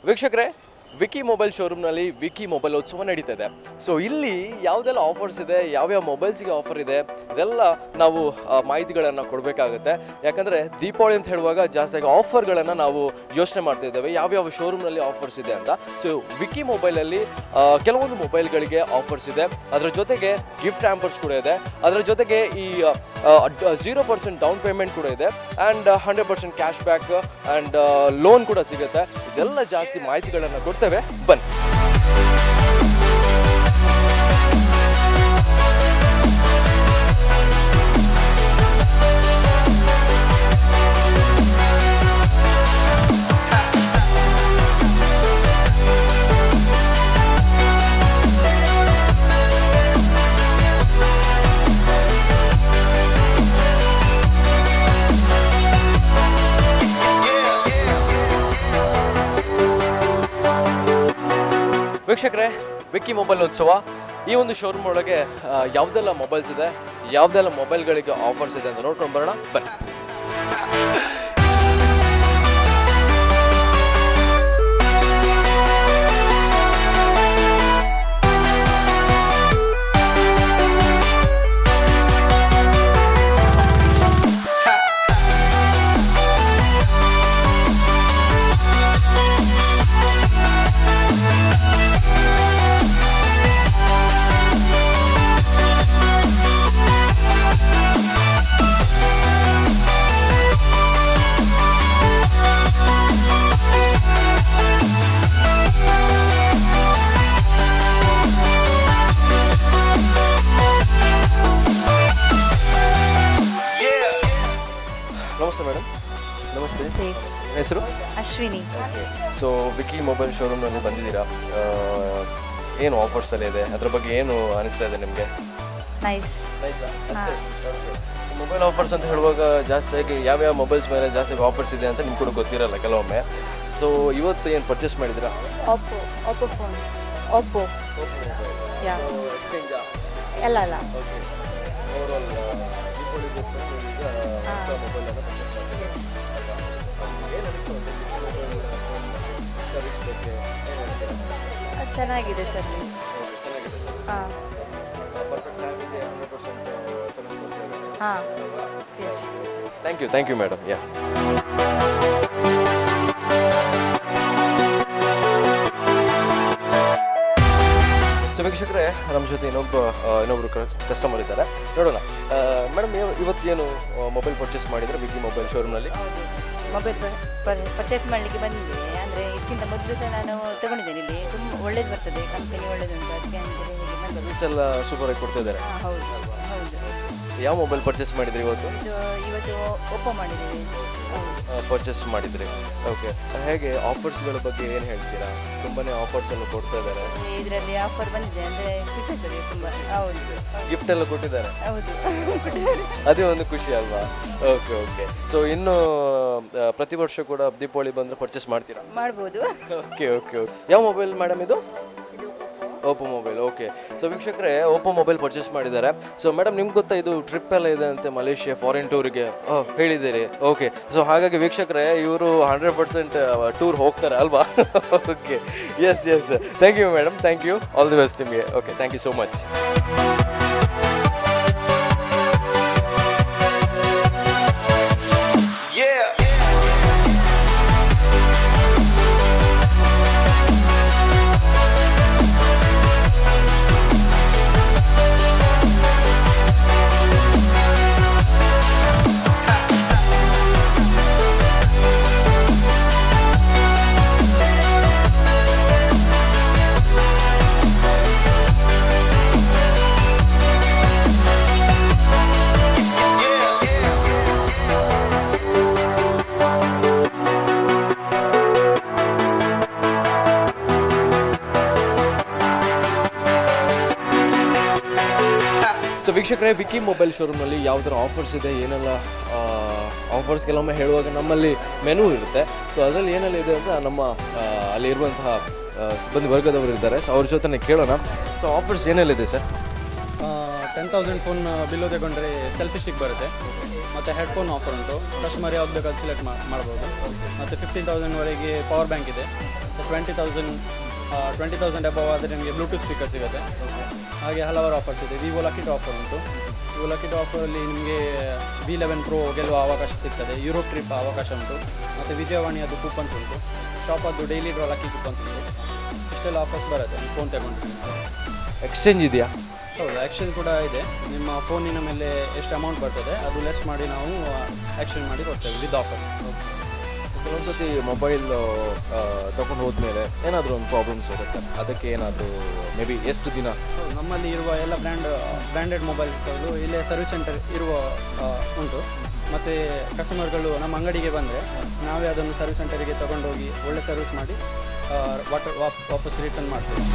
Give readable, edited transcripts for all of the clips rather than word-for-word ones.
ವೀಕ್ಷಕರೇ, wiki mobile ಶೋರೂಮ್ನಲ್ಲಿ wiki ಮೊಬೈಲೋತ್ಸವ ನಡೀತಾ ಇದೆ. ಸೊ ಇಲ್ಲಿ ಯಾವುದೆಲ್ಲ ಆಫರ್ಸ್ ಇದೆ, ಯಾವ್ಯಾವ ಮೊಬೈಲ್ಸ್ಗೆ ಆಫರ್ ಇದೆ, ಇದೆಲ್ಲ ನಾವು ಮಾಹಿತಿಗಳನ್ನು ಕೊಡಬೇಕಾಗುತ್ತೆ. ಯಾಕಂದರೆ ದೀಪಾವಳಿ ಅಂತ ಹೇಳುವಾಗ ಜಾಸ್ತಿಯಾಗಿ ಆಫರ್ಗಳನ್ನು ನಾವು ಯೋಚನೆ ಮಾಡ್ತಾ ಇದ್ದೇವೆ, ಯಾವ್ಯಾವ ಶೋರೂಮ್ನಲ್ಲಿ ಆಫರ್ಸ್ ಇದೆ ಅಂತ. ಸೊ ವಿಕಿ ಮೊಬೈಲಲ್ಲಿ ಕೆಲವೊಂದು ಮೊಬೈಲ್ಗಳಿಗೆ ಆಫರ್ಸ್ ಇದೆ, ಅದರ ಜೊತೆಗೆ ಗಿಫ್ಟ್ ಹ್ಯಾಂಪರ್ಸ್ ಕೂಡ ಇದೆ, ಅದರ ಜೊತೆಗೆ ಈ 0% ಡೌನ್ ಪೇಮೆಂಟ್ ಕೂಡ ಇದೆ, and 100% cash back and loan ಕೂಡ ಸಿಗುತ್ತೆ. ಇದೆಲ್ಲ ಜಾಸ್ತಿ ಮಾಹಿತಿಗಳನ್ನು ಕೊಡ್ತೇವೆ, ಬನ್ನಿ. ವೀಕ್ಷಕರೇ, ವಿಕ್ಕಿ ಮೊಬೈಲೋತ್ಸವ ಈ ಒಂದು ಶೋರೂಮ್ ಒಳಗೆ ಯಾವುದೆಲ್ಲ ಮೊಬೈಲ್ಸ್ ಇದೆ, ಯಾವುದೆಲ್ಲ ಮೊಬೈಲ್ಗಳಿಗೆ ಆಫರ್ಸ್ ಇದೆ ಅಂತ ನೋಡ್ಕೊಂಡು ಬರೋಣ, ಬನ್ನಿ. ನಮಸ್ತೆ ಮೇಡಮ್. ನಮಸ್ತೆ, ಹೆಸರು? ಅಶ್ವಿನಿ. ಸೊ ವಿಕ್ಕಿ ಮೊಬೈಲ್ ಶೋರೂಮ್ನಲ್ಲಿ ಬಂದಿದ್ದೀರಾ, ಏನು ಆಫರ್ಸ್ ಎಲ್ಲ ಇದೆ, ಅದ್ರ ಬಗ್ಗೆ ಏನು ಅನಿಸ್ತಾ ಇದೆ ನಿಮಗೆ? ನೈಸ್. ಮೊಬೈಲ್ ಆಫರ್ಸ್ ಅಂತ ಹೇಳುವಾಗ ಜಾಸ್ತಿಯಾಗಿ ಯಾವ್ಯಾವ ಮೊಬೈಲ್ಸ್ ಮೇಲೆ ಜಾಸ್ತಿ ಆಫರ್ಸ್ ಇದೆ ಅಂತ ನಿಮ್ಗೆ ಕೂಡ ಗೊತ್ತಿರಲ್ಲ ಕೆಲವೊಮ್ಮೆ. ಸೊ ಇವತ್ತು ಏನು ಪರ್ಚೇಸ್ ಮಾಡಿದ್ದೀರಾ? Oppo phone. ಓಪೋ ಯಾ ಎಲ್ಲ ಅಲ್ಲ. ಚೆನ್ನಾಗಿದೆ ಸರ್ವಿಸ್. ಹಾಂ ಹಾಂ yes. Thank you madam. Yeah so ವೀಕ್ಷಕರೇ, ನಮ್ಮ ಜೊತೆ ಇನ್ನೊಬ್ರು ಕಸ್ಟಮರ್ ಇದ್ದಾರೆ, ನೋಡೋಣ. ಮೇಡಮ್, ಇವತ್ತು ಏನು ಮೊಬೈಲ್ ಪರ್ಚೇಸ್ ಮಾಡಿದರೆ ವಿಕ್ಕಿ ಮೊಬೈಲ್ ಶೋರೂಮ್ನಲ್ಲಿ? ಮೊಬೈಲ್ ಪರ್ಚೇಸ್ ಮಾಡಲಿಕ್ಕೆ ಬಂದಿದೆ. ಅಂದರೆ ಇದಕ್ಕಿಂತ ಮೊದಲು ಸಹ ನಾನು ತಗೊಂಡಿದ್ದೇನೆ. ಇಲ್ಲಿ ತುಂಬ ಒಳ್ಳೇದು ಬರ್ತದೆ, ಕಂಪನಿ ಒಳ್ಳೇದುಂಟು, ಅದಕ್ಕೆ ಅಂತೇಳಿ ಹೀಗೆ ಬಂದು. ಸರ್ವಿಸ್ ಎಲ್ಲ ಸೂಪರ್ ಆಗಿ ಕೊಡ್ತಿದ್ದಾರೆ. ಹೌದು ಹೌದು. ಯಾವ ಮೊಬೈಲ್ ಪರ್ಚೇಸ್ ಮಾಡಿದ್ರಿ ಇವತ್ತು? ಇವತ್ತು ಓಪೋ ಮಾಡಿದ್ದೀವಿ. ಪರ್ಚೇಸ್ ಮಾಡಿದ್ರಿ, ಓಕೆ. ಹೇಗೆ ಆಫರ್ಸ್ಗಳ ಬಗ್ಗೆ ಏನು ಹೇಳ್ತೀರಾ? ತುಂಬಾ ಆಫರ್ಸ್ ಎಲ್ಲ ಕೊಡ್ತಾ ಇದ್ದಾರೆ. ಇದರಲ್ಲಿ ಆಫರ್ ಬಂದಿದೆ, ಅಂದರೆ ಖುಷಿ ಆಗ್ತದೆ ತುಂಬ. ಹೌದು, ಗಿಫ್ಟ್ ಎಲ್ಲ ಕೊಟ್ಟಿದ್ದಾರೆ. ಹೌದು ಅದೇ ಒಂದು ಖುಷಿ ಅಲ್ವಾ? Okay okay. ಸೊ ಇನ್ನು ಪ್ರತಿ ವರ್ಷ ಕೂಡ ದೀಪಾವಳಿ ಬಂದರೆ ಪರ್ಚೇಸ್ ಮಾಡ್ತೀರಾ? ಮಾಡ್ಬೋದು. Okay okay okay. ಯಾವ ಮೊಬೈಲ್ ಮೇಡಮ್ ಇದು? Oppo mobile, okay. ಸೊ ವೀಕ್ಷಕರೇ, ಓಪೋ ಮೊಬೈಲ್ ಪರ್ಚೇಸ್ ಮಾಡಿದ್ದಾರೆ. ಸೊ ಮೇಡಮ್, ನಿಮ್ಗೆ ಗೊತ್ತಾ ಇದು ಟ್ರಿಪ್ ಎಲ್ಲ ಇದೆ ಅಂತೆ ಮಲೇಷಿಯಾ ಫಾರಿನ್ ಟೂರಿಗೆ ಹೇಳಿದ್ದೀರಿ? ಓಕೆ. ಸೊ ಹಾಗಾಗಿ ವೀಕ್ಷಕರೇ, ಇವರು 100% ಟೂರ್ ಹೋಗ್ತಾರೆ ಅಲ್ವಾ? Okay, yes yes. Thank you madam, thank you, all the best ನಿಮಗೆ. Okay, thank you so much. So ವೀಕ್ಷಕರೇ, ವಿಕ್ಕಿ ಮೊಬೈಲ್ ಶೋರೂಮ್ನಲ್ಲಿ ಯಾವ ಥರ ಆಫರ್ಸ್ ಇದೆ, ಏನೆಲ್ಲ ಆಫರ್ಸ್ ಕೆಲವೊಮ್ಮೆ ಹೇಳುವಾಗ ನಮ್ಮಲ್ಲಿ ಮೆನು ಇರುತ್ತೆ. ಸೊ ಅದರಲ್ಲಿ ಏನೆಲ್ಲ ಇದೆ ಅಂತ ನಮ್ಮ ಅಲ್ಲಿರುವಂತಹ ಸಿಬ್ಬಂದಿ ವರ್ಗದವರು ಇದ್ದಾರೆ. ಸೊ ಅವ್ರ ಜೊತೆ ಕೇಳೋಣ. ಸೊ ಆಫರ್ಸ್ ಏನೆಲ್ಲ ಇದೆ ಸರ್? 10,000 ಫೋನ್ ಬಿಲ್ಲು ತಗೊಂಡ್ರೆ ಸೆಲ್ಫಿ ಸ್ಟಿಕ್ ಬರುತ್ತೆ, ಮತ್ತು ಹೆಡ್ಫೋನ್ ಆಫರ್ ಉಂಟು. ಕಸ್ಟಮರ್ ಯಾವ್ದು ಬೇಕಾದ್ರೆ ಸೆಲೆಕ್ಟ್ ಮಾಡ್ಬೋದು. ಮತ್ತು 15,000ವರೆಗೆ ಪವರ್ ಬ್ಯಾಂಕ್ ಇದೆ. 20,000 ಅಬವ್ ಆದರೆ ನಿಮಗೆ ಬ್ಲೂಟೂತ್ ಸ್ಪೀಕರ್ ಸಿಗುತ್ತೆ. ಹಾಗೆ ಹಲವಾರು ಆಫರ್ಸ್ ಇದೆ. ವಿವೋ ಲಕ್ಕಿ ಡ್ರಾ ಆಫರ್ ಉಂಟು. ವಿವೋ ಲಕ್ಕಿ ಡ್ರಾ ಆಫರಲ್ಲಿ ನಿಮಗೆ V11 Pro ಗೆಲ್ಲುವ ಅವಕಾಶ ಸಿಗ್ತದೆ. ಯುರೋಪ್ ಟ್ರಿಪ್ ಅವಕಾಶ ಉಂಟು. ಮತ್ತು ವಿಜಯವಾಣಿಯದು ಕೂಪನ್ಸ್ ಉಂಟು. ಶಾಪದ್ದು ಡೈಲಿ ಡ್ರಾ ಲಕ್ಕಿ ಕೂಪನ್ಸ್ ಉಂಟು. ಇಷ್ಟೆಲ್ಲ ಆಫರ್ಸ್ ಬರುತ್ತೆ ಫೋನ್ ತಗೊಂಡ್ರೆ. ಎಕ್ಸ್ಚೇಂಜ್ ಇದೆಯಾ? ಹೌದು, ಎಕ್ಸ್ಚೇಂಜ್ ಕೂಡ ಇದೆ. ನಿಮ್ಮ ಫೋನಿನ ಮೇಲೆ ಎಷ್ಟು ಅಮೌಂಟ್ ಬರ್ತದೆ ಅದು ಲೆಸ್ ಮಾಡಿ ನಾವು ಎಕ್ಸ್ಚೇಂಜ್ ಮಾಡಿ ಕೊಡ್ತೇವೆ ವಿತ್ ಆಫರ್ಸ್. ಕೆಲವೊಂದು ಸತಿ ಮೊಬೈಲ್ ತೊಗೊಂಡು ಹೋದ್ಮೇಲೆ ಏನಾದರೂ ಒಂದು ಪ್ರಾಬ್ಲಮ್ಸ್ ಇರುತ್ತೆ, ಅದಕ್ಕೆ ಏನಾದರೂ ಮೇ ಬಿ ಎಷ್ಟು ದಿನ? ನಮ್ಮಲ್ಲಿ ಇರುವ ಎಲ್ಲ ಬ್ರ್ಯಾಂಡೆಡ್ ಮೊಬೈಲ್ಸ್ಗಳು ಇಲ್ಲೇ ಸರ್ವಿಸ್ ಸೆಂಟರ್ ಇರುವ ಉಂಟು. ಮತ್ತು ಕಸ್ಟಮರ್ಗಳು ನಮ್ಮ ಅಂಗಡಿಗೆ ಬಂದರೆ ನಾವೇ ಅದನ್ನು ಸರ್ವಿಸ್ ಸೆಂಟರಿಗೆ ತಗೊಂಡೋಗಿ ಒಳ್ಳೆ ಸರ್ವಿಸ್ ಮಾಡಿ ವಾಪಸ್ ರಿಟರ್ನ್ ಮಾಡ್ತೀವಿ.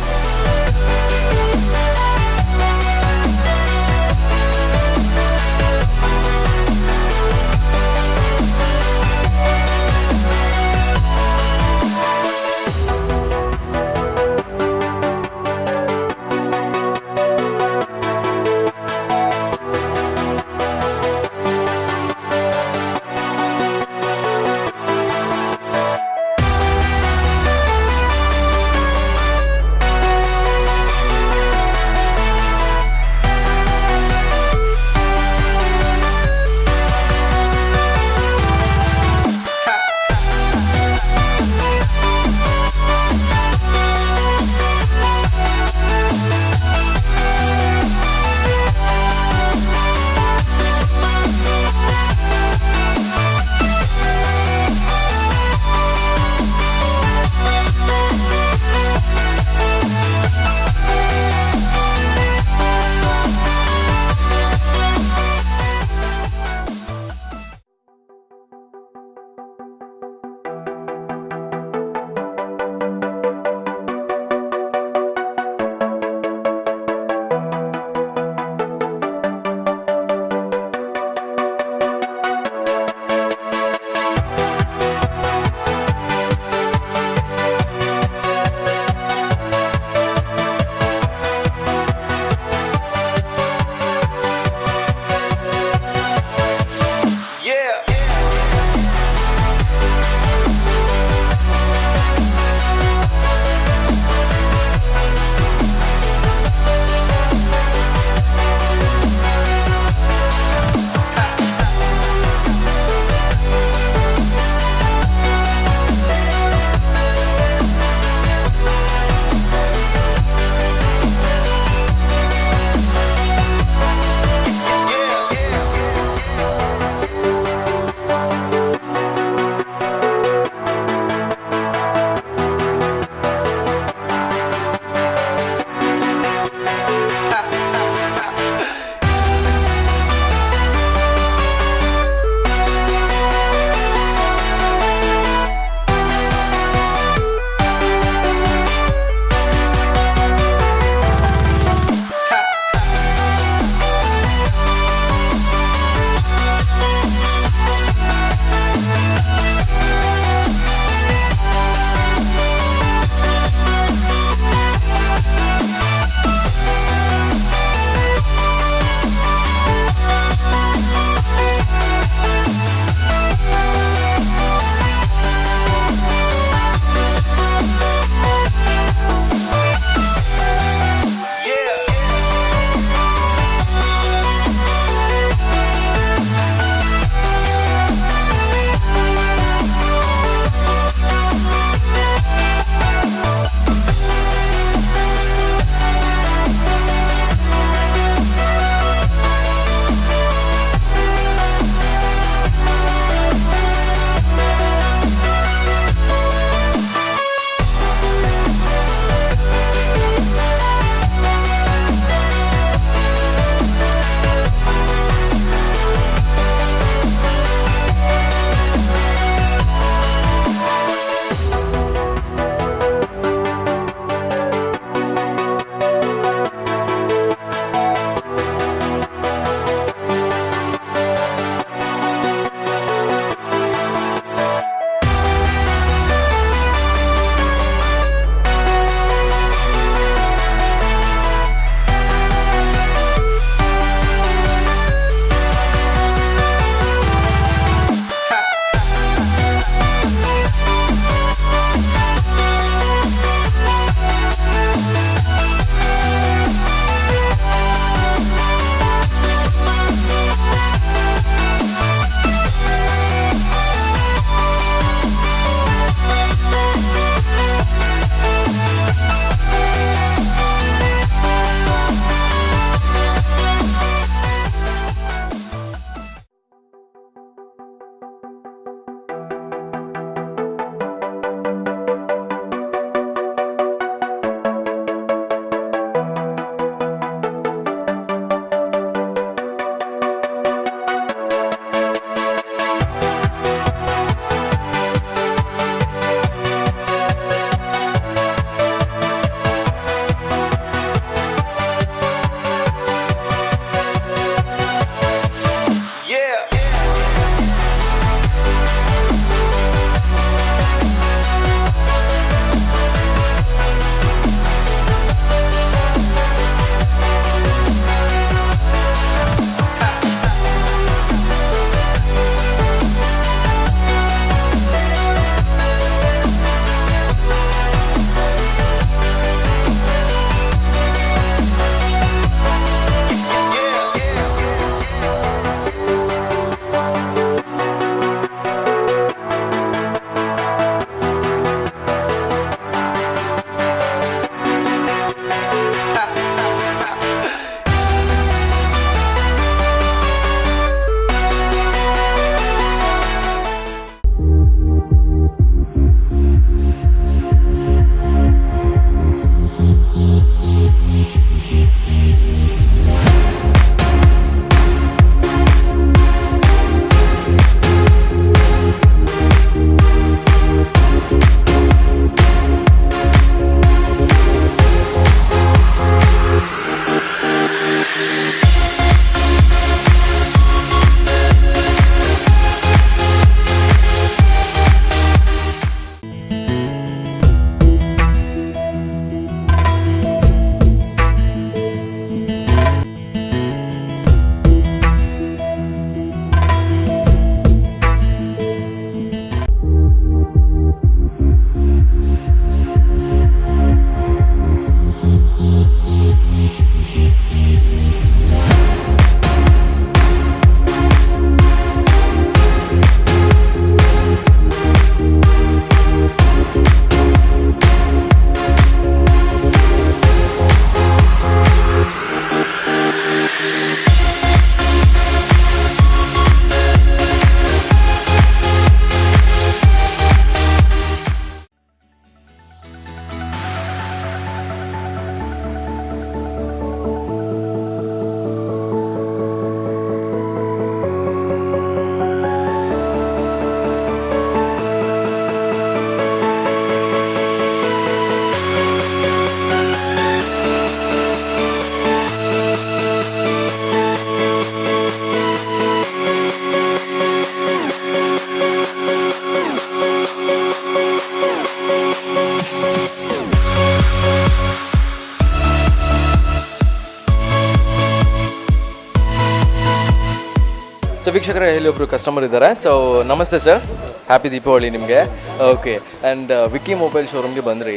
ಸೊ ವೀಕ್ಷಕರೇ, ಇಲ್ಲಿ ಒಬ್ಬರು ಕಸ್ಟಮರ್ ಇದ್ದಾರೆ. ಸೊ ನಮಸ್ತೆ ಸರ್, ಹ್ಯಾಪಿ ದೀಪಾವಳಿ ನಿಮಗೆ. ಓಕೆ, ಆ್ಯಂಡ್ ವಿಕ್ಕಿ ಮೊಬೈಲ್ ಶೋರೂಮ್ಗೆ ಬಂದ್ರಿ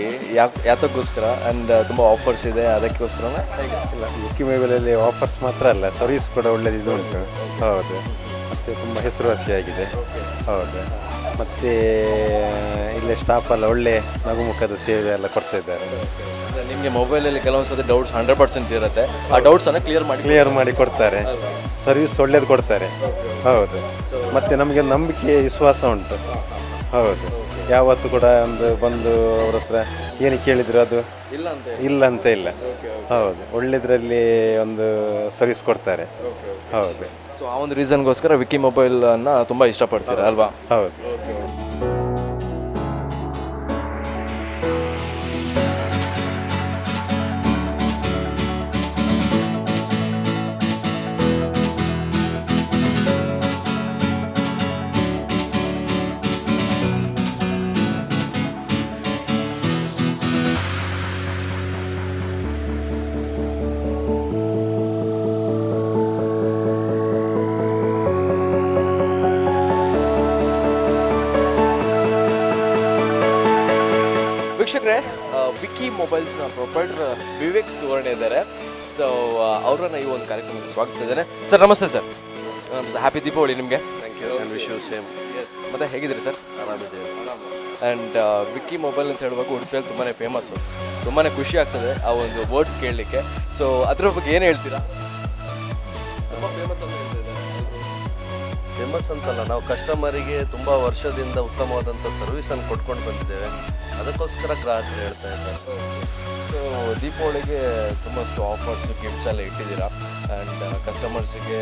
ಯಾತಕ್ಕೋಸ್ಕರ? ಆ್ಯಂಡ್ ತುಂಬ ಆಫರ್ಸ್ ಇದೆ ಅದಕ್ಕೋಸ್ಕರನೇ? ಇಲ್ಲ, ವಿಕ್ಕಿ ಮೊಬೈಲಲ್ಲಿ ಆಫರ್ಸ್ ಮಾತ್ರ ಅಲ್ಲ, ಸರ್ವಿಸ್ ಕೂಡ ಒಳ್ಳೆದು ಇದು ಉಂಟು. ಹೌದು, ಮತ್ತು ತುಂಬ ಹೆಸರುವಾಸಿಯಾಗಿದೆ. ಹೌದು, ಮತ್ತು ಇಲ್ಲೇ ಸ್ಟಾಫ್ ಎಲ್ಲ ಒಳ್ಳೆ ನಗುಮುಖದ ಸೇವೆ ಎಲ್ಲ ಕೊಡ್ತಾ ಇದ್ದಾರೆ. ನಿಮಗೆ ಮೊಬೈಲಲ್ಲಿ ಕೆಲವೊಂದು ಸತಿ ಡೌಟ್ಸ್ 100% ಇರುತ್ತೆ, ಆ ಡೌಟ್ಸನ್ನು ಕ್ಲಿಯರ್ ಮಾಡಿ ಕೊಡ್ತಾರೆ. ಸರ್ವಿಸ್ ಒಳ್ಳೇದು ಕೊಡ್ತಾರೆ. ಹೌದು, ಮತ್ತು ನಮಗೆ ನಂಬಿಕೆ ವಿಶ್ವಾಸ ಉಂಟು. ಹೌದು, ಯಾವತ್ತೂ ಕೂಡ ಒಂದು ಬಂದು ಅವ್ರ ಹತ್ರ ಏನು ಕೇಳಿದ್ರು ಅದು ಇಲ್ಲ ಅಂತ ಇಲ್ಲ. ಹೌದು, ಒಳ್ಳೆದರಲ್ಲಿ ಒಂದು ಸರ್ವಿಸ್ ಕೊಡ್ತಾರೆ. ಹೌದು, ಸೊ ಆ ಒಂದು ರೀಸನ್ಗೋಸ್ಕರ ವಿಕ್ಕಿ ಮೊಬೈಲನ್ನು ತುಂಬ ಇಷ್ಟಪಡ್ತೀರಾ ಅಲ್ವಾ? ಹೌದು. ವೀಕ್ಷಕರೇ, ವಿಕ್ಕಿ ಮೊಬೈಲ್ಸ್ನ ಪ್ರೊಪೈಟರ್ ವಿವೇಕ್ ಸುವರ್ಣ ಇದ್ದಾರೆ. ಸೊ ಅವರನ್ನು ಈ ಒಂದು ಕಾರ್ಯಕ್ರಮಕ್ಕೆ ಸ್ವಾಗತಿಸಿದ್ದೇನೆ. ಸರ್ ನಮಸ್ತೆ. ಸರ್ ನಮಸ್ತೆ, ಹ್ಯಾಪಿ ದೀಪಾವಳಿ ನಿಮಗೆ. Thank you, and wish you same. ಮತ್ತು ಹೇಗಿದ್ದೀರಿ ಸರ್? ಆರಾಮಿದ್ದೇವೆ. ಆ್ಯಂಡ್ ವಿಕ್ಕಿ ಮೊಬೈಲ್ ಅಂತ ಹೇಳುವಾಗ ಉಡುಪಿಯಲ್ಲಿ ತುಂಬಾ ಫೇಮಸ್ಸು, ತುಂಬಾ ಖುಷಿ ಆಗ್ತದೆ ಆ ಒಂದು ವರ್ಡ್ಸ್ ಕೇಳಲಿಕ್ಕೆ. ಸೊ ಅದ್ರ ಬಗ್ಗೆ ಏನು ಹೇಳ್ತೀರಾ? ತುಂಬ ಫೇಮಸ್ ಅಂತ ಹೇಳ್ತಿದ್ದಾರೆ. ಫೇಮಸ್ ಅಂತಲ್ಲ, ನಾವು ಕಸ್ಟಮರಿಗೆ ತುಂಬ ವರ್ಷದಿಂದ ಉತ್ತಮವಾದಂಥ ಸರ್ವಿಸನ್ನು ಕೊಟ್ಕೊಂಡು ಬಂದಿದ್ದೇವೆ. ಅದಕ್ಕೋಸ್ಕರ ಗ್ರಾಹಕರು ಹೇಳ್ತಾ ಇದ್ದಾರೆ. ಸೊ ದೀಪಾವಳಿಗೆ ತುಂಬಷ್ಟು ಆಫರ್ಸು ಗಿಫ್ಟ್ಸ್ ಎಲ್ಲ ಇಟ್ಟಿದ್ದೀರಾ. ಆ್ಯಂಡ್ ಕಸ್ಟಮರ್ಸಿಗೆ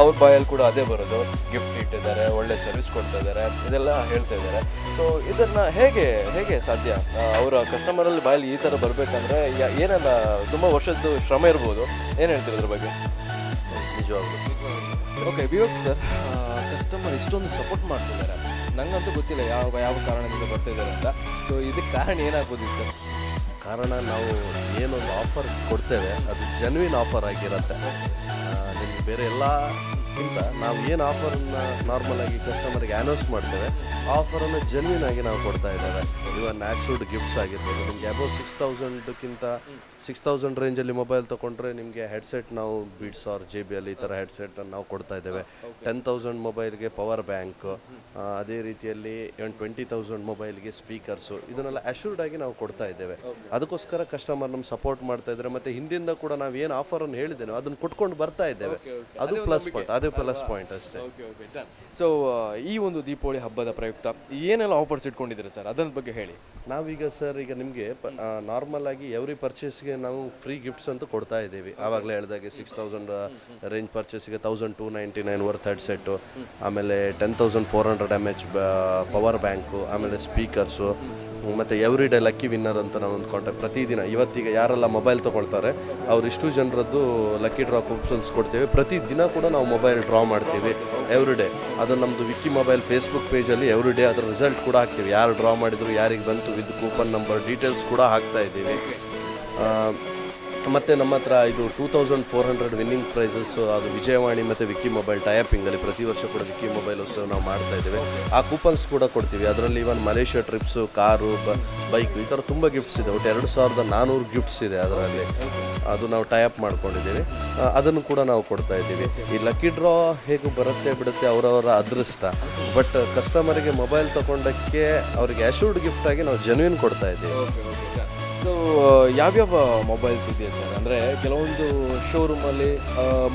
ಅವ್ರ ಬಾಯಲ್ಲಿ ಕೂಡ ಅದೇ ಬರೋದು, ಗಿಫ್ಟ್ ಇಟ್ಟಿದ್ದಾರೆ, ಒಳ್ಳೆ ಸರ್ವಿಸ್ ಕೊಡ್ತಾ ಇದ್ದಾರೆ, ಇದೆಲ್ಲ ಹೇಳ್ತಾ ಇದ್ದಾರೆ. ಸೊ ಇದನ್ನು ಹೇಗೆ ಸಾಧ್ಯ? ಅವರ ಕಸ್ಟಮರಲ್ಲಿ ಬಾಯಲ್ಲಿ ಈ ಥರ ಬರಬೇಕಂದ್ರೆ ಏನೆಲ್ಲ ತುಂಬ ವರ್ಷದ್ದು ಶ್ರಮ ಇರ್ಬೋದು, ಏನು ಹೇಳ್ತೀರಿ ಅದ್ರ ಬಗ್ಗೆ? ನಿಜವಾಗ್ಲೂ ಓಕೆ ವಿವೇಕ್ ಸರ್, ಕಸ್ಟಮರ್ ಇಷ್ಟೊಂದು ಸಪೋರ್ಟ್ ಮಾಡ್ತಿದ್ದಾರೆ, ನಂಗಂತೂ ಗೊತ್ತಿಲ್ಲ ಯಾವ ಕಾರಣದಿಂದ ಬರ್ತಾ ಇದ್ದಾರೆ ಅಂತ. ಸೊ ಇದಕ್ಕೆ ಕಾರಣ ಏನಾಗ್ಬೋದು ಸರ್? ಕಾರಣ ನಾವು ಏನೊಂದು ಆಫರ್ ಕೊಡ್ತೇವೆ ಅದು ಜೆನ್ವಿನ್ ಆಫರ್ ಆಗಿರುತ್ತೆ. ನಿಮಗೆ ಬೇರೆ ಎಲ್ಲಕ್ಕಿಂತ ನಾವು ಏನು ಆಫರನ್ನು ನಾರ್ಮಲಾಗಿ ಕಸ್ಟಮರ್ಗೆ ಅನೌನ್ಸ್ ಮಾಡ್ತೇವೆ, ಆ ಆಫರನ್ನು ಜೆನ್ವಿನ್ ಆಗಿ ನಾವು ಕೊಡ್ತಾ ಇದ್ದೇವೆ. ಇವನ್ ನ್ಯಾಚುಡ್ ಗಿಫ್ಟ್ಸ್ ಆಗಿರ್ಬೋದು. ನಿಮಗೆ ಅಬೌವ್ 6000ಕ್ಕಿಂತ 6000 ರೇಂಜಲ್ಲಿ ಮೊಬೈಲ್ ತೊಗೊಂಡ್ರೆ ನಿಮಗೆ ಹೆಡ್ಸೆಟ್ ನಾವು ಬೀಟ್ಸ್ ಆರ್ JBL ಈ ಥರ ಹೆಡ್ಸೆಟನ್ನು ನಾವು ಕೊಡ್ತಾ ಇದ್ದೇವೆ. 10,000 ಮೊಬೈಲ್ಗೆ ಪವರ್ ಬ್ಯಾಂಕು, ಅದೇ ರೀತಿಯಲ್ಲಿ 20,000 ಮೊಬೈಲ್ಗೆ ಸ್ಪೀಕರ್ಸು, ಇದನ್ನೆಲ್ಲ ಅಶ್ಯೂರ್ಡ್ ಆಗಿ ನಾವು ಕೊಡ್ತಾ ಇದ್ದೇವೆ. ಅದಕ್ಕೋಸ್ಕರ ಕಸ್ಟಮರ್ ನಮ್ಮ ಸಪೋರ್ಟ್ ಮಾಡ್ತಾ ಇದ್ದಾರೆ. ಮತ್ತು ಹಿಂದಿಂದ ಕೂಡ ನಾವು ಏನು ಆಫರನ್ನು ಹೇಳಿದ್ದೇವೆ ಅದನ್ನು ಕೊಟ್ಕೊಂಡು ಬರ್ತಾ ಇದ್ದೇವೆ. ಅದು ಪ್ಲಸ್ ಪಾಯಿಂಟ್ ಅಷ್ಟೇ. ಸೊ ಈ ಒಂದು ದೀಪಾವಳಿ ಹಬ್ಬದ ಪ್ರಯುಕ್ತ ಏನೆಲ್ಲ ಆಫರ್ಸ್ ಇಟ್ಕೊಂಡಿದ್ದೀರಾ ಸರ್, ಅದರ ಬಗ್ಗೆ ಹೇಳಿ. ನಾವೀಗ ಸರ್ ಈಗ ನಿಮಗೆ ನಾರ್ಮಲ್ ಆಗಿ ಎವ್ರಿ ಪರ್ಚೇಸ್ಗೆ ನಾವು ಫ್ರೀ ಗಿಫ್ಟ್ಸ್ ಅಂತ ಕೊಡ್ತಾ ಇದ್ದೀವಿ. ಆವಾಗಲೇ ಹೇಳಿದಾಗೆ 6000 ರೇಂಜ್ ಪರ್ಚೇಸ್ಗೆ 1299 ವರ್ತ್ ಹೆಡ್ಸೆಟ್ಟು, ಆಮೇಲೆ 10,400 mAh ಪವರ್ ಬ್ಯಾಂಕು, ಆಮೇಲೆ ಸ್ಪೀಕರ್ಸು, ಮತ್ತು ಎವ್ರಿ ಡೇ ಲಕ್ಕಿ ವಿನ್ನರ್ ಅಂತ ನಾವು ಒಂದು ಕಾಂಟ್ಯಾಕ್ಟ್ ಪ್ರತಿದಿನ. ಇವತ್ತೀಗ ಯಾರೆಲ್ಲ ಮೊಬೈಲ್ ತೊಗೊಳ್ತಾರೆ ಅವರಿಷ್ಟು ಜನರದ್ದು ಲಕ್ಕಿ ಡ್ರಾ ಕೂಪನ್ಸ್ ಕೊಡ್ತೇವೆ. ಪ್ರತಿದಿನ ಕೂಡ ನಾವು ಮೊಬೈಲ್ ಡ್ರಾ ಮಾಡ್ತೀವಿ ಎವ್ರಿ ಡೇ. ಅದು ನಮ್ಮದು ವಿಕ್ಕಿ ಮೊಬೈಲ್ ಫೇಸ್ಬುಕ್ ಪೇಜಲ್ಲಿ ಎವ್ರಿ ಡೇ ಅದರ ರಿಸಲ್ಟ್ ಕೂಡ ಹಾಕ್ತೀವಿ. ಯಾರು ಡ್ರಾ ಮಾಡಿದ್ರು, ಯಾರಿಗೆ ಬಂತು, ವಿತ್ ಕೂಪನ್ ನಂಬರ್ ಡೀಟೇಲ್ಸ್ ಕೂಡ ಹಾಕ್ತಾ ಇದ್ದೀವಿ. ಮತ್ತು ನಮ್ಮ ಹತ್ರ ಇದು 2400 ವಿನ್ನಿಂಗ್ ಪ್ರೈಸಸ್ಸು, ಅದು ವಿಜಯವಾಣಿ ಮತ್ತು ವಿಕ್ಕಿ ಮೊಬೈಲ್ ಟೈಪಿಂಗಲ್ಲಿ ಪ್ರತಿ ವರ್ಷ ಕೂಡ ವಿಕ್ಕಿ ಮೊಬೈಲ್ ಉತ್ಸವ ನಾವು ಮಾಡ್ತಾ ಇದ್ದೇವೆ. ಆ ಕೂಪನ್ಸ್ ಕೂಡ ಕೊಡ್ತೀವಿ. ಅದರಲ್ಲಿ ಇವನ್ ಮಲೇಷ್ಯಾ ಟ್ರಿಪ್ಸು, ಕಾರು, ಬೈಕು, ಈ ಥರ ತುಂಬ ಗಿಫ್ಟ್ಸ್ ಇದೆ. ಒಟ್ಟು 2400 ಗಿಫ್ಟ್ಸ್ ಇದೆ ಅದರಲ್ಲಿ. ಅದು ನಾವು ಟೈಅಪ್ ಮಾಡ್ಕೊಂಡಿದ್ದೀವಿ, ಅದನ್ನು ಕೂಡ ನಾವು ಕೊಡ್ತಾ ಇದ್ದೀವಿ. ಈ ಲಕ್ಕಿ ಡ್ರಾ ಹೇಗೆ ಬರುತ್ತೆ ಬಿಡುತ್ತೆ ಅವರವರ ಅದೃಷ್ಟ. ಬಟ್ ಕಸ್ಟಮರಿಗೆ ಮೊಬೈಲ್ ತೊಗೊಂಡಕ್ಕೆ ಅವರಿಗೆ ಅಶ್ಯೂರ್ಡ್ ಗಿಫ್ಟಾಗಿ ನಾವು ಜೆನ್ವಿನ್ ಕೊಡ್ತಾ ಇದ್ದೀವಿ. ಸೊ ಯಾವ್ಯಾವ ಮೊಬೈಲ್ಸ್ ಇದೆಯಾ ಸರ್? ಅಂದರೆ ಕೆಲವೊಂದು ಶೋರೂಮಲ್ಲಿ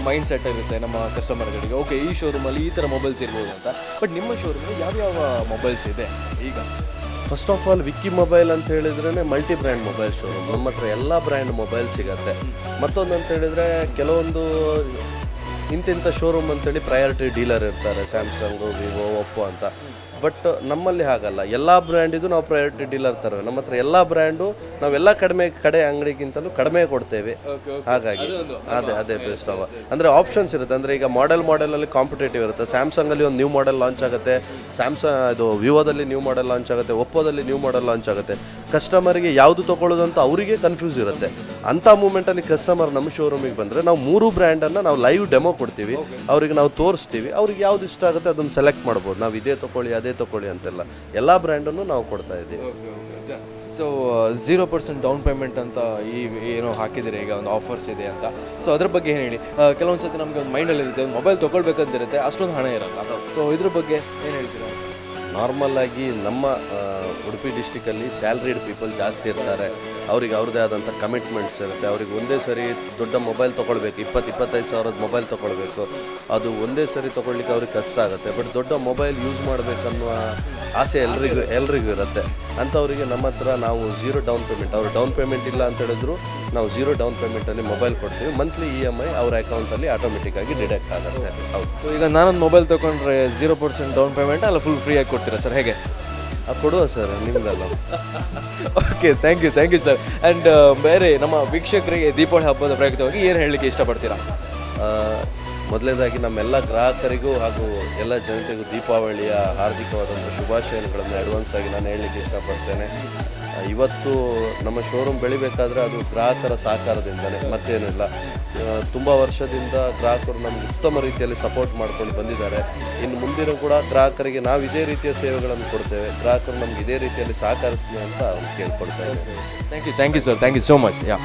ಮೈಂಡ್ ಸೆಟ್ ಇರುತ್ತೆ ನಮ್ಮ ಕಸ್ಟಮರ್ಗಳಿಗೆ, ಓಕೆ ಈ ಶೋರೂಮಲ್ಲಿ ಈ ಥರ ಮೊಬೈಲ್ಸ್ ಇರ್ಬೋದು ಅಂತ. ಬಟ್ ನಿಮ್ಮ ಶೋರೂಮಲ್ಲಿ ಯಾವ್ಯಾವ ಮೊಬೈಲ್ಸ್ ಇದೆ ಈಗ? First of all Vicky mobile ಅಂತ ಹೇಳಿದ್ರೇ ಮಲ್ಟಿ ಬ್ರ್ಯಾಂಡ್ ಮೊಬೈಲ್ ಶೋರೂಮ್. ನಮ್ಮ ಹತ್ರ ಎಲ್ಲ ಬ್ರ್ಯಾಂಡ್ ಮೊಬೈಲ್ ಸಿಗುತ್ತೆ. ಮತ್ತೊಂದು ಅಂತ ಹೇಳಿದರೆ ಕೆಲವೊಂದು ಇಂತಿಂಥ ಶೋರೂಮ್ ಅಂತೇಳಿ ಪ್ರಯಾರಿಟಿ ಡೀಲರ್ ಇರ್ತಾರೆ, ಸ್ಯಾಮ್ಸಂಗು, ವಿವೋ, ಒಪ್ಪೋ ಅಂತ. ಬಟ್ ನಮ್ಮಲ್ಲಿ ಹಾಗಲ್ಲ, ಎಲ್ಲ ಬ್ರ್ಯಾಂಡಿಗೂ ನಾವು ಪ್ರಯಾರಿಟಿ ಡೀಲರ್ ಥರ ನಮ್ಮ ಹತ್ರ ಎಲ್ಲ ಬ್ರ್ಯಾಂಡು ನಾವೆಲ್ಲ ಕಡೆ ಅಂಗಡಿಗಿಂತಲೂ ಕಡಿಮೆ ಕೊಡ್ತೇವೆ. ಹಾಗಾಗಿ ಅದೇ ಬೆಸ್ಟ್ ಅವ ಅಂದರೆ ಆಪ್ಷನ್ಸ್ ಇರುತ್ತೆ. ಅಂದರೆ ಈಗ ಮಾಡೆಲಲ್ಲಿ ಕಾಂಪಿಟೇಟಿವ್ ಇರುತ್ತೆ. ಸ್ಯಾಮ್ಸಂಗಲ್ಲಿ ಒಂದು ನ್ಯೂ ಮಾಡೆಲ್ ಲಾಂಚ್ ಆಗುತ್ತೆ, ಇದು ವಿವೋದಲ್ಲಿ ನ್ಯೂ ಮಾಡೆಲ್ ಲಾಂಚ್ ಆಗುತ್ತೆ, ಒಪ್ಪೋದಲ್ಲಿ ನ್ಯೂ ಮಾಡೆಲ್ ಲಾಂಚ್ ಆಗುತ್ತೆ. ಕಸ್ಟಮರ್ಗೆ ಯಾವುದು ತೊಗೊಳ್ಳೋದು ಅಂತ ಅವರಿಗೆ ಕನ್ಫ್ಯೂಸ್ ಇರುತ್ತೆ. ಅಂಥ ಮೂಮೆಂಟಲ್ಲಿ ಕಸ್ಟಮರ್ ನಮ್ಮ ಶೋರೂಮಿಗೆ ಬಂದರೆ ನಾವು 3 ಬ್ರ್ಯಾಂಡನ್ನು ನಾವು ಲೈವ್ ಡೆಮೋ ಕೊಡ್ತೀವಿ, ಅವರಿಗೆ ನಾವು ತೋರಿಸ್ತೀವಿ. ಅವ್ರಿಗೆ ಯಾವ್ದು ಇಷ್ಟ ಆಗುತ್ತೆ ಅದನ್ನು ಸೆಲೆಕ್ಟ್ ಮಾಡ್ಬೋದು. ನಾವು ಇದೇ ತೊಗೊಳ್ಳಿ ಅದೇ ತೊಗೊಳ್ಳಿ ಅಂತೆಲ್ಲ ಎಲ್ಲ ಬ್ರ್ಯಾಂಡನ್ನು ನಾವು ಕೊಡ್ತಾ ಇದ್ದೀವಿ. ಸೊ 0% ಡೌನ್ ಪೇಮೆಂಟ್ ಅಂತ ಏನೋ ಹಾಕಿದ್ದೀರಿ, ಈಗ ಒಂದು ಆಫರ್ಸ್ ಇದೆ ಅಂತ. ಸೊ ಅದ್ರ ಬಗ್ಗೆ ಏನು ಹೇಳಿ. ಕೆಲವೊಂದು ಸತಿ ನಮಗೆ ಒಂದು ಮೈಂಡಲ್ಲಿ ಇರುತ್ತೆ, ಒಂದು ಮೊಬೈಲ್ ತೊಗೊಳ್ಬೇಕಂತಿರುತ್ತೆ, ಅಷ್ಟೊಂದು ಹಣ ಇರಲ್ಲ. ಸೊ ಇದ್ರ ಬಗ್ಗೆ ಏನು ಹೇಳ್ತೀರಾ? ನಾರ್ಮಲ್ ಆಗಿ ನಮ್ಮ ಉಡುಪಿ ಡಿಸ್ಟಿಕಲ್ಲಿ ಸ್ಯಾಲ್ರಿಡ್ ಪೀಪಲ್ ಜಾಸ್ತಿ ಇರ್ತಾರೆ. ಅವ್ರಿಗೆ ಅವ್ರದ್ದೇ ಆದಂಥ ಕಮಿಟ್ಮೆಂಟ್ಸ್ ಇರುತ್ತೆ. ಅವ್ರಿಗೆ ಒಂದೇ ಸರಿ ದೊಡ್ಡ ಮೊಬೈಲ್ ತೊಗೊಳ್ಬೇಕು, 20-25 ಸಾವಿರದ ಮೊಬೈಲ್ ತೊಗೊಳ್ಬೇಕು, ಅದು ಒಂದೇ ಸರಿ ತೊಗೊಳ್ಲಿಕ್ಕೆ ಅವ್ರಿಗೆ ಕಷ್ಟ ಆಗುತ್ತೆ. ಬಟ್ ದೊಡ್ಡ ಮೊಬೈಲ್ ಯೂಸ್ ಮಾಡಬೇಕನ್ನುವ ಆಸೆ ಎಲ್ರಿಗೂ ಇರುತ್ತೆ. ಅಂಥವರಿಗೆ ನಮ್ಮ ಹತ್ರ ನಾವು 0 ಡೌನ್ ಪೇಮೆಂಟ್, ಅವ್ರು ಡೌನ್ ಪೇಮೆಂಟ್ ಇಲ್ಲ ಅಂತ ಹೇಳಿದ್ರು ನಾವು 0 ಡೌನ್ ಪೇಮೆಂಟಲ್ಲಿ ಮೊಬೈಲ್ ಕೊಡ್ತೀವಿ. ಮಂತ್ಲಿ EMI ಅವ್ರ ಅಕೌಂಟಲ್ಲಿ ಆಟೋಮೆಟಿಕ್ಕಾಗಿ ಡಿಡಕ್ಟ್ ಆಗುತ್ತೆ. ಹೌದು. ಸೊ ಈಗ ನಾನೊಂದು ಮೊಬೈಲ್ ತೊಗೊಂಡ್ರೆ 0% ಡೌನ್ ಪೇಮೆಂಟ್ ಅಲ್ಲ ಫುಲ್ ಫ್ರೀಯಾಗಿ ಕೊಡ್ತೀರಾ ಸರ್, ಹೇಗೆ? ಕೊಡುವ ಸರ್, ನಿಮ್ಮದಲ್ಲ. Okay, thank you sir. And ಬೇರೆ ನಮ್ಮ ವೀಕ್ಷಕರಿಗೆ ದೀಪಾವಳಿ ಹಬ್ಬದ ಪ್ರಯುಕ್ತವಾಗಿ ಏನು ಹೇಳಲಿಕ್ಕೆ ಇಷ್ಟಪಡ್ತೀರಾ? ಮೊದಲನೇದಾಗಿ ನಮ್ಮೆಲ್ಲ ಗ್ರಾಹಕರಿಗೂ ಹಾಗೂ ಎಲ್ಲ ಜನತೆಗೂ ದೀಪಾವಳಿಯ ಹಾರ್ದಿಕವಾದಂಥ ಶುಭಾಶಯಗಳನ್ನು ಅಡ್ವಾನ್ಸ್ ಆಗಿ ನಾನು ಹೇಳಲಿಕ್ಕೆ ಇಷ್ಟಪಡ್ತೇನೆ. ಇವತ್ತು ನಮ್ಮ ಶೋರೂಮ್ ಬೆಳಿಬೇಕಾದ್ರೆ ಅದು ಗ್ರಾಹಕರ ಸಹಕಾರದಿಂದಲೇ, ಮತ್ತೇನಿಲ್ಲ. ತುಂಬ ವರ್ಷದಿಂದ ಗ್ರಾಹಕರು ನಮಗೆ ಉತ್ತಮ ರೀತಿಯಲ್ಲಿ ಸಪೋರ್ಟ್ ಮಾಡ್ಕೊಂಡು ಬಂದಿದ್ದಾರೆ. ಇನ್ನು ಮುಂದಿನ ಕೂಡ ಗ್ರಾಹಕರಿಗೆ ನಾವು ಇದೇ ರೀತಿಯ ಸೇವೆಗಳನ್ನು ಕೊಡ್ತೇವೆ. ಗ್ರಾಹಕರು ನಮ್ಗೆ ಇದೇ ರೀತಿಯಲ್ಲಿ ಸಹಕರಿಸ್ಲಿ ಅಂತ ಕೇಳ್ಕೊಡ್ತಾ ಇದ್ದೇವೆ. Thank you sir, thank you so much. Yeah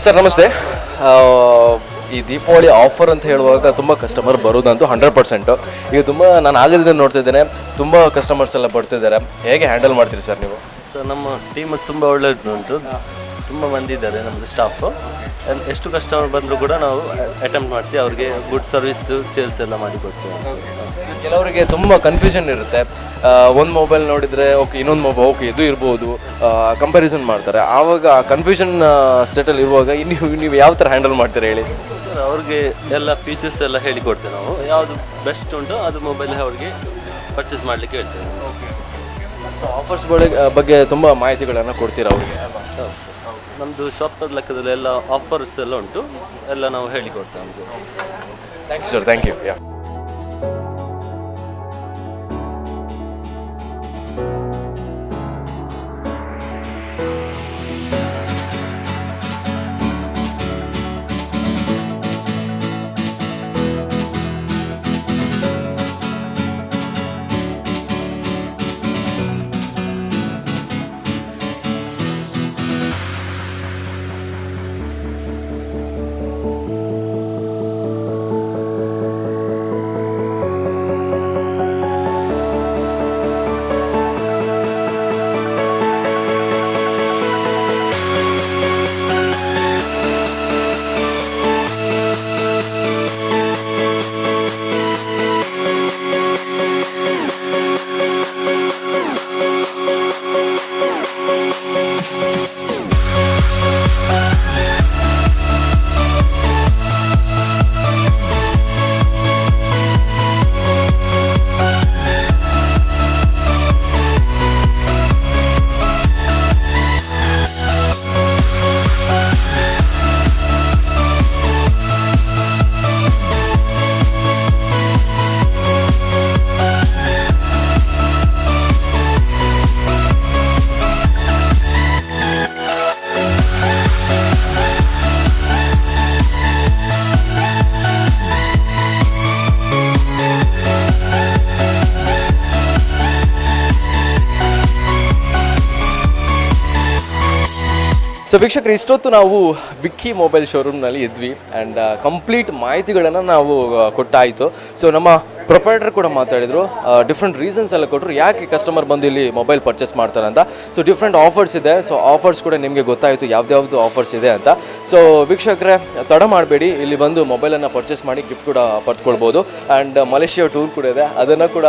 sir ನಮಸ್ತೆ. ಈ ದೀಪಾವಳಿ ಆಫರ್ ಅಂತ ಹೇಳುವಾಗ ತುಂಬ ಕಸ್ಟಮರ್ ಬರೋದಂತೂ 100%. ಈಗ ತುಂಬ ನಾನು ಆಗದಿಂದ ನೋಡ್ತಿದ್ದೇನೆ, ತುಂಬ ಕಸ್ಟಮರ್ಸ್ ಎಲ್ಲ ಬರ್ತಿದ್ದಾರೆ. ಹೇಗೆ ಹ್ಯಾಂಡಲ್ ಮಾಡ್ತೀರಿ ಸರ್ ನೀವು? ಸರ್ ನಮ್ಮ ಟೀಮ್ ತುಂಬ ಒಳ್ಳೆಯದುಂಟು, ತುಂಬ ಮಂದಿ ಇದ್ದಾರೆ ನಮ್ಮದು ಸ್ಟಾಫು. ಎಷ್ಟು ಕಸ್ಟಮರ್ ಬಂದರೂ ಕೂಡ ನಾವು ಅಟೆಂಪ್ಟ್ ಮಾಡ್ತೀವಿ, ಅವ್ರಿಗೆ ಗುಡ್ ಸರ್ವಿಸು ಸೇಲ್ಸ್ ಎಲ್ಲ ಮಾಡಿ ಕೊಡ್ತೀವಿ. ಕೆಲವರಿಗೆ ತುಂಬ ಕನ್ಫ್ಯೂಷನ್ ಇರುತ್ತೆ. ಒಂದು ಮೊಬೈಲ್ ನೋಡಿದರೆ ಓಕೆ, ಇನ್ನೊಂದು ಮೊಬೈಲ್ ಓಕೆ ಇದು ಇರ್ಬೋದು, ಕಂಪ್ಯಾರಿಸನ್ ಮಾಡ್ತಾರೆ. ಆವಾಗ ಕನ್ಫ್ಯೂಷನ್ ಸ್ಟೇಟಲ್ಲಿ ಇರುವಾಗ ನೀವು ಯಾವ ಥರ ಹ್ಯಾಂಡಲ್ ಮಾಡ್ತೀರಾ ಹೇಳಿ? ಸರ್ ಅವ್ರಿಗೆ ಎಲ್ಲ ಫೀಚರ್ಸ್ ಎಲ್ಲ ಹೇಳಿಕೊಡ್ತೇವೆ ನಾವು. ಯಾವುದು ಬೆಸ್ಟ್ ಉಂಟು ಅದು ಮೊಬೈಲ್ ಅವ್ರಿಗೆ ಪರ್ಚೇಸ್ ಮಾಡಲಿಕ್ಕೆ ಹೇಳ್ತೇವೆ. ಆಫರ್ಸ್ ಬಗ್ಗೆ ತುಂಬ ಮಾಹಿತಿಗಳನ್ನು ಕೊಡ್ತೀರಾ ಅವರಿಗೆ? ಹೌದು ಸರ್, ನಮ್ಮದು ಶಾಪ್ ಲೆಕ್ಕದಲ್ಲಿ ಎಲ್ಲ ಆಫರ್ಸ್ ಎಲ್ಲ ಉಂಟು, ಎಲ್ಲ ನಾವು ಹೇಳಿಕೊಡ್ತೇವೆ ನಮಗೆ. Thank you sir, thank you. Yeah so ವೀಕ್ಷಕರು, ಇಷ್ಟೊತ್ತು ನಾವು ವಿಕ್ಕಿ ಮೊಬೈಲ್ ಶೋರೂಮ್ನಲ್ಲಿ ಇದ್ವಿ ಆ್ಯಂಡ್ ಕಂಪ್ಲೀಟ್ ಮಾಹಿತಿಗಳನ್ನು ನಾವು ಕೊಟ್ಟಾಯಿತು. ಸೊ ನಮ್ಮ ಪ್ರೊಪರೇಟರ್ ಕೂಡ ಮಾತಾಡಿದರು, ಡಿಫ್ರೆಂಟ್ ರೀಸನ್ಸ್ ಎಲ್ಲ ಕೊಟ್ಟರು ಯಾಕೆ ಕಸ್ಟಮರ್ ಬಂದು ಇಲ್ಲಿ ಮೊಬೈಲ್ ಪರ್ಚೇಸ್ ಮಾಡ್ತಾರೆ ಅಂತ. ಸೊ ಡಿಫ್ರೆಂಟ್ ಆಫರ್ಸ್ ಇದೆ. ಸೊ ಆಫರ್ಸ್ ಕೂಡ ನಿಮಗೆ ಗೊತ್ತಾಯಿತು ಯಾವ್ದು ಆಫರ್ಸ್ ಇದೆ ಅಂತ. ಸೊ ವೀಕ್ಷಕರೇ, ತಡ ಮಾಡಬೇಡಿ, ಇಲ್ಲಿ ಬಂದು ಮೊಬೈಲನ್ನು ಪರ್ಚೇಸ್ ಮಾಡಿ ಗಿಫ್ಟ್ ಕೂಡ ಪಡ್ಕೊಳ್ಬೋದು. ಆ್ಯಂಡ್ ಮಲೇಷಿಯಾ ಟೂರ್ ಕೂಡ ಇದೆ, ಅದನ್ನು ಕೂಡ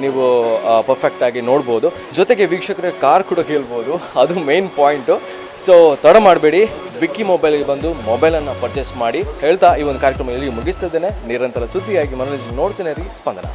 ನೀವು ಪರ್ಫೆಕ್ಟಾಗಿ ನೋಡ್ಬೋದು. ಜೊತೆಗೆ ವೀಕ್ಷಕರೇ, ಕಾರ್ ಕೂಡ ಕೇಳ್ಬೋದು, ಅದು ಮೇನ್ ಪಾಯಿಂಟು. ಸೊ ತಡ ಮಾಡಬೇಡಿ, ವಿಕ್ಕಿ ಮೊಬೈಲ್ಗೆ ಬಂದು ಮೊಬೈಲನ್ನು ಪರ್ಚೇಸ್ ಮಾಡಿ ಹೇಳ್ತಾ ಈ ಒಂದು ಕಾರ್ಯಕ್ರಮ ಇಲ್ಲಿ ಮುಗಿಸ್ತಿದ್ದೇನೆ. ನಿರಂತರ ಸುದ್ದಿಯಾಗಿ ಮನೋರಂಜನೆ ನೋಡ್ತೇನೆ ರೀ ಸ್ಪಂದನ.